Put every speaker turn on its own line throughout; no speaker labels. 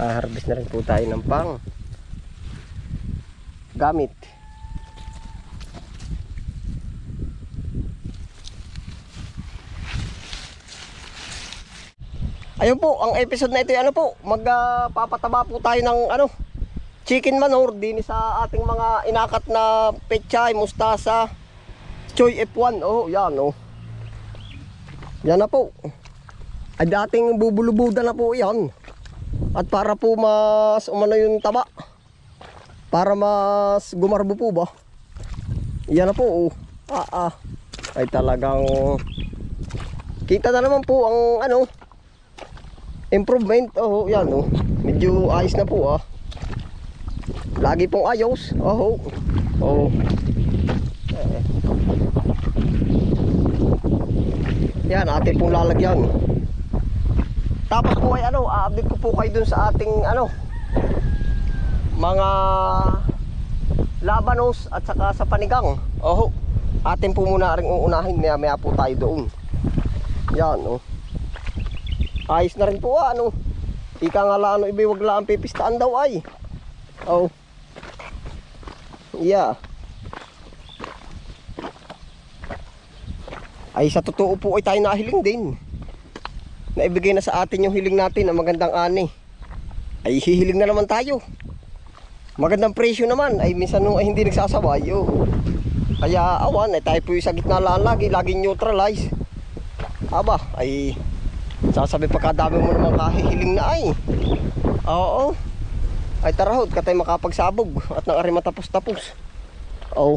Harvest na rin po tayo ng pang gamit. Ayun po, ang episode na ito ay ano po, magpapataba po tayo ng chicken manure din sa ating mga inakat na pechay, mustasa, choy F1. Oh, yan oh. Yan na po. Ay dating bubulubudan na po yan. At para po mas umano yung taba, para mas gumarbo po ba, yan na po oh. Ay talagang kita na naman po ang improvement. Oh, yan oh. Medyo ayos na po ah. Lagi pong ayos. Oh. Yan, atin pong lalagyan. Tapos po ay update ko po kayo dun sa ating mga labanos at saka sa panigang. Oh, atin po muna ring uunahin, maya po tayo doon. Yan oh. Ayos na rin po ika nga lang ibiwag lang pipistaan daw ay. Oh. Yeah. Ay sa totoo po ay tayo nahiling din. Naibigay na sa atin yung hiling natin na magandang ani. Ay hihiling na naman tayo. Magandang presyo naman. Ay minsan ay hindi nagsasabay. Oh. Kaya awan ay tayo po yung sa gitna lang lagi. Laging neutralize. Aba ay sasabi pagkadami mo naman kahihiling na ay. Oo. Ay tarahod ka tayo makapagsabog at nang ari matapos-tapos. Oo.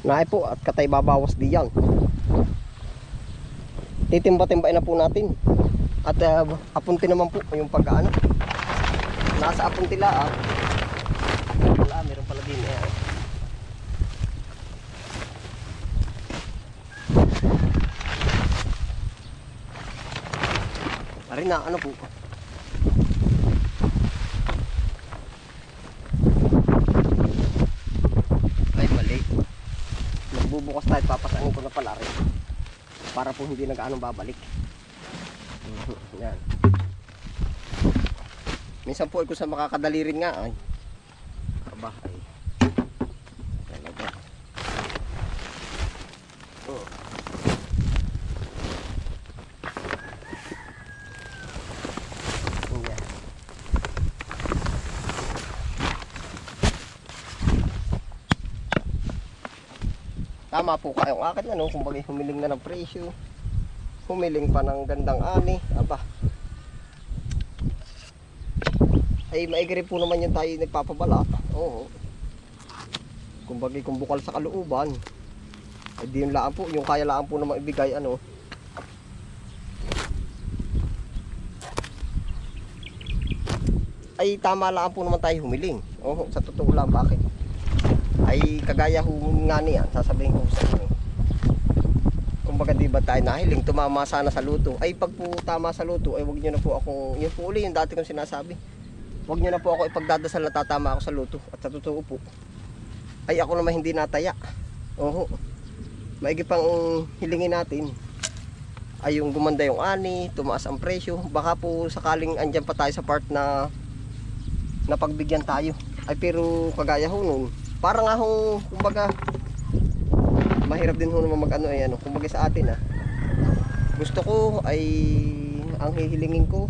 Naay po at katay babawas diyan. Titimba-timbain na po natin. At apunti naman po yung pagkaano. Nasa apunti lang. Wala, meron pala din Ari na, po? Ay, mali. Nagbubukas tayo, papasanin ko na pala rin. Para po hindi nag-anong babalik. Yan. Minsan po ay kung sa makakadali rin nga ay. Aba ay. Talaga. Oh. Tama po kayong akin kumbaga humiling na ng presyo. Humiling pa ng gandang ani. Aba. Ay maigri po naman yung tayo nagpapabala. Oo. Kumbaga kung bukal sa kalooban. Ay di yung laan po, yung kaya laan po naman ibigay Ay tama laan po naman tayo humiling. Oo, sa totoo lang bakit? Ay kagaya nga niyan, sasabihin ko sa inyo. Kumbaga di ba tayo nahiling, tumama sana sa luto. Ay pag po tama sa luto, ay wag nyo na po akong, yun po uli yung dati kong sinasabi. Wag nyo na po ako ipagdadasal na tatama ako sa luto. At sa totoo po, ay ako naman hindi nataya. Oo. Maigi pang hilingin natin ay yung gumanda yung ani, tumaas ang presyo. Baka po sakaling andyan pa tayo sa part na napagbigyan tayo. Ay pero kagaya ho nun, parang kumbaga mahirap din ho naman kumbaga sa atin gusto ko ay ang hihilingin ko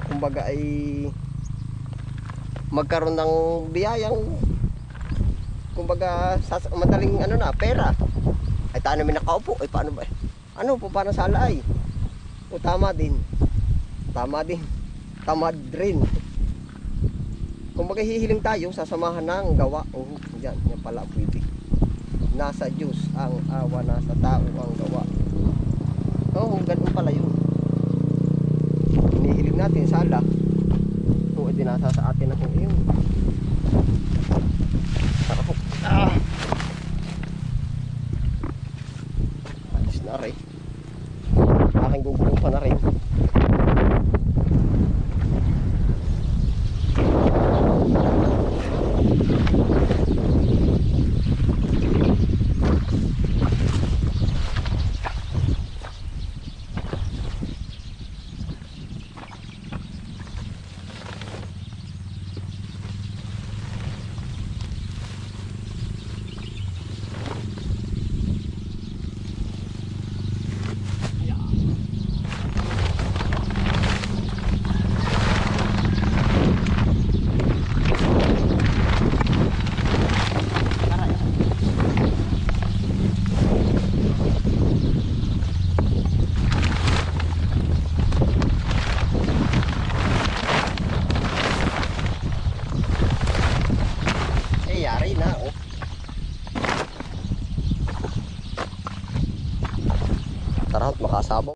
kumbaga ay magkaroon ng biyayang kumbaga madaling pera. Ay taano may nakaupo, ay paano ba paano sala ay o tama din tamad rin. Kumbaga hihiling tayo, sasamahan ng gawa. Yan pala pwede. Nasa Diyos ang awa, nasa tao ang gawa. Ganun pala yun. Hinihiling natin sala. Edi nasa sa atin ako yun. Alis na rin. Aking gugulong pa na rin. sabaw.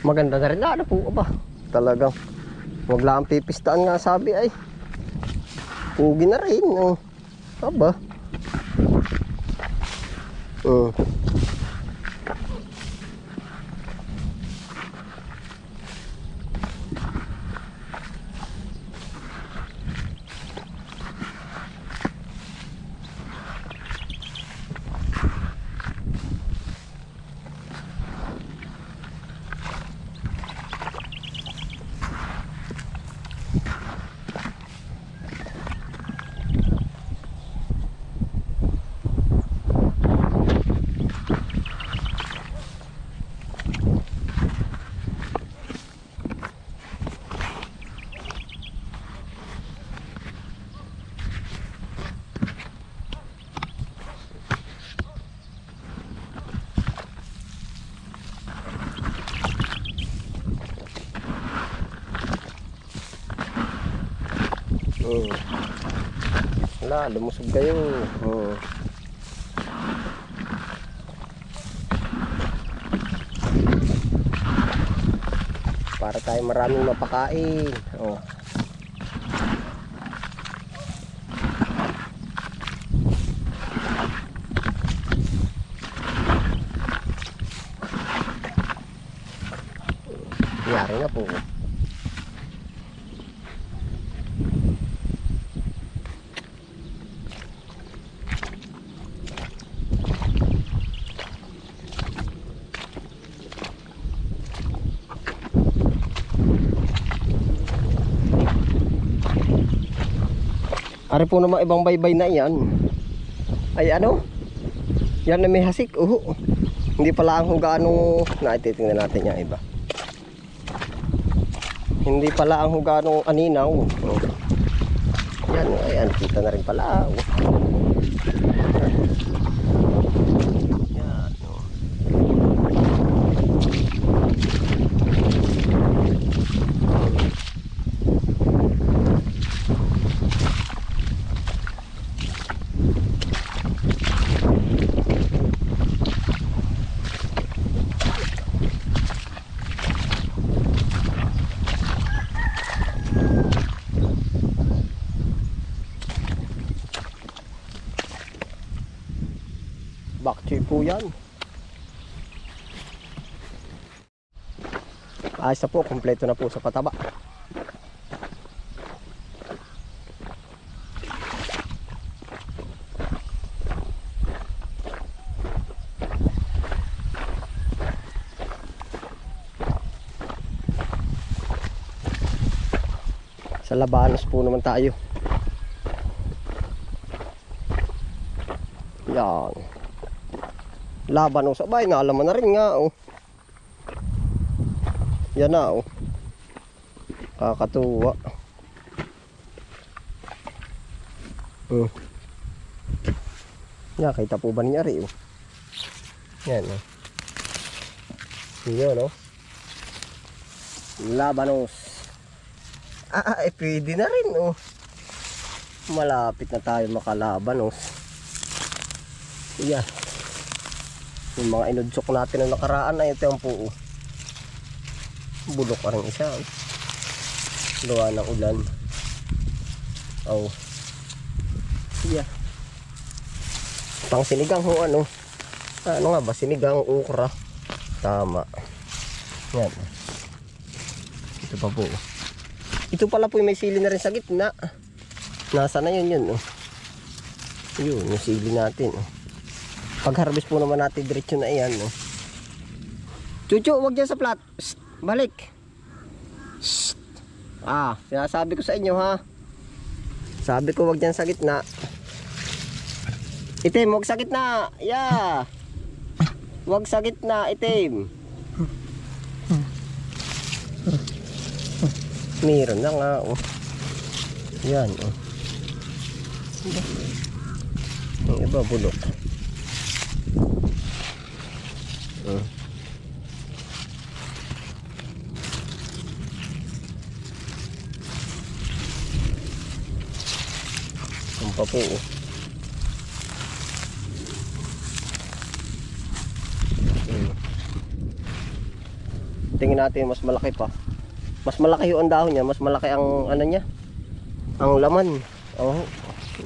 Maganda na rin na ano po ba? Talagang wag lang pipistaan nga sabi ay. Pugi na rin. Aba. Wala, lumusog kayo. Para tayo maraming mapakain. Yari na po. Ari po naman ibang baybay na yan. Ay ano? Yan na may hasik. Hindi pala ang huganong naititingnan natin yung iba. Hindi pala ang huganong aninaw. Yan, ayan, kita na rin pala. Yan. Bakchi po yan. Ayos na po, kompleto na po sa pataba. Sa Labanos po naman tayo. Yan. Labanos, abay, naalaman na rin nga. Yan na. Kakatuwa. Nakita po ba niya rin? Yan. Yun, Labanos. Pwede na rin, Malapit na tayo makalabanos. Yan. Yung mga inudsok natin na nakaraan na ito yung po. Bulok pa rin isa. Gawa ng ulan. Yeah. Pang sinigang ano nga ba? Sinigang ukra. Tama. Yan. Ito pa po. Ito pala po may sili na rin sa gitna. Nasa na yun. Yun, yung sili natin. Pag harvest po naman natin diretso na iyan. Chuchu, wag dyan sa plat. Psst, balik. Sinasabi ko sa inyo ha. Sabi ko wag dyan sa gitna. Itim, wag sa gitna. Yeah. Wag sa gitna, itim. Meron na nga, oh. Yan, oh. Yung iba, bulok. Ang pa po, oh. Tingin natin mas malaki pa. Mas malaki yung dahon niya, mas malaki ang ano niya, ang laman. Oh,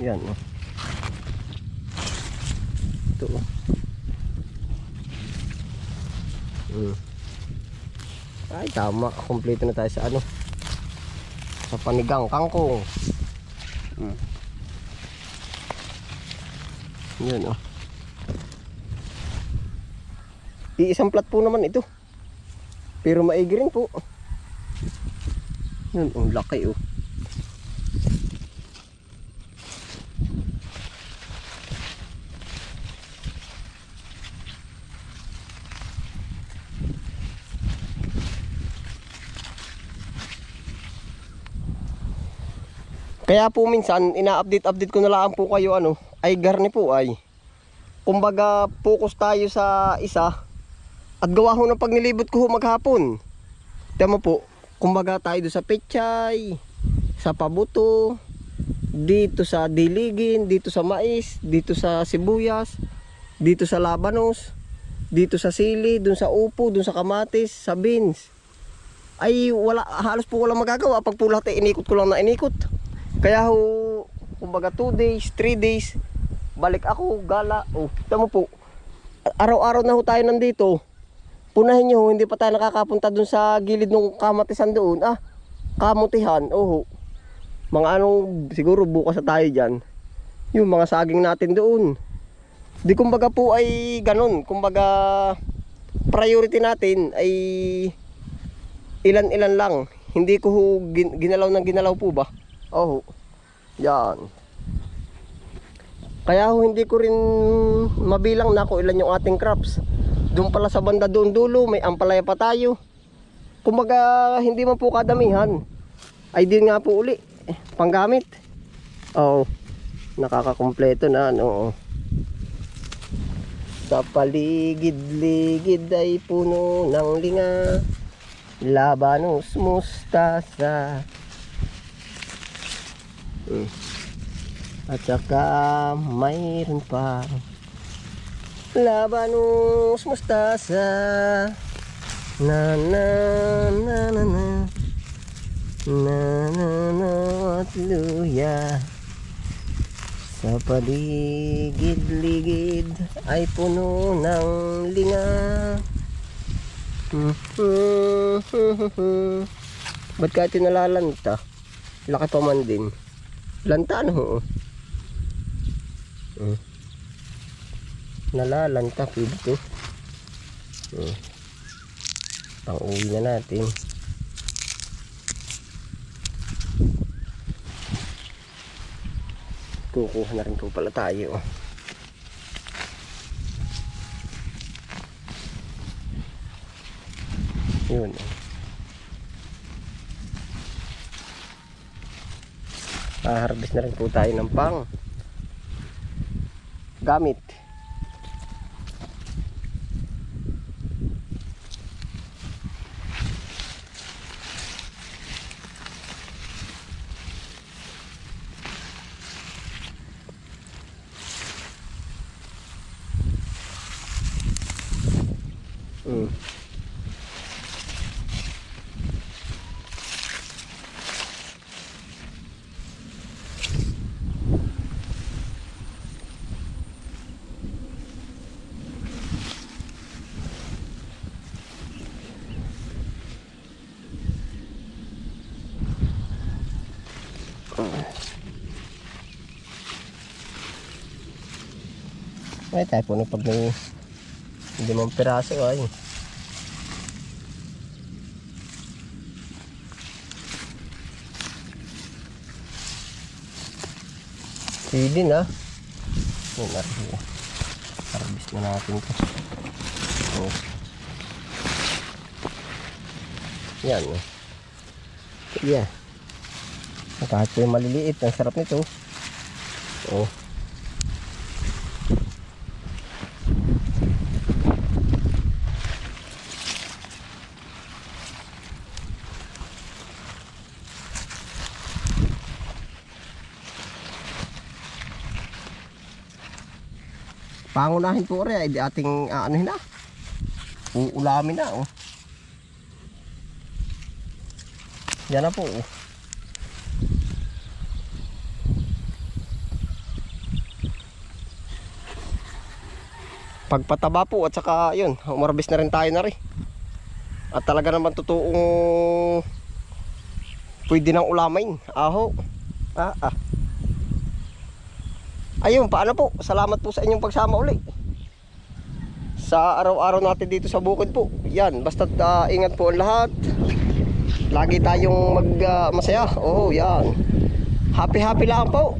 yan, oh. Ito, oh. Ay, tama, kompleto na tayo sa ano, sa panigang kangkong. Yan, oh. Iisang plat po naman ito, pero maigi rin po. Yan, ang laki, oh. Kaya po minsan ina-update ko na lang po kayo ano, ay garni po ay. Kumbaga focus tayo sa isa at gawa ho ng pagnilibot ko ho maghapon. Tama po, kumbaga tayo do sa pechay, sa pabuto, dito sa diligin, dito sa mais, dito sa sibuyas, dito sa labanos, dito sa sili, dun sa upo, dun sa kamatis, sa beans. Ay wala, halos po walang magagawa pag po lahat ay inikot ko lang na inikot. Kaya ho, kumbaga 2 days, 3 days, balik ako, gala. Oh, tama po, araw-araw na ho tayo nandito. Punahin nyo, hindi pa tayo nakakapunta dun sa gilid ng kamatisan doon. Kamutihan, oh. Mga anong, siguro bukas na tayo dyan. Yung mga saging natin doon. Di kumbaga po ay ganun. Kumbaga, priority natin ay ilan-ilan lang. Hindi ko ho ginalaw ng ginalaw po ba? Oh, yan. Kaya ho hindi ko rin mabilang na kung ilan yung ating crops. Doon pala sa banda doon dulo, may ampalaya pa tayo. Kumbaga hindi man po kadamihan. Ay din nga po uli, panggamit. Oo, nakakakumpleto na ano. Sa paligid-ligid ay puno ng linga, labanos, mustasa. At saka mayroon pa labanos, mustasa, na na na na na na na na at luya. Sa paligid-ligid ay puno ng linga. Ba't kahit nalalanta? Laki pa man din. Lanta ano? Nalalanta dito. Pang-uwi na natin. Kukuha na rin po pala tayo. Yun. Harvest na rin po tayo ng pang gamit. Ay tayo po pag may 5 piraso ay. Pwede na. Yan, narin. Harvest na natin ito. Oh. Yan. Yeah. Kahit po yung maliliit, ang sarap nito. Oh. Pangunahin po rin ay di ating anuhin na. Uulamin na. Oh. Yan na po. Oh. Pagpataba po at saka yun, umarbis na rin tayo na rin. At talaga naman totoong pwede nang ulamain. Aho. Ayun, paano po? Salamat po sa inyong pagsama uli. Sa araw-araw natin dito sa bukid po. Yan, basta ingat po ang lahat. Lagi tayong masaya. Oh, yan. Happy lang po.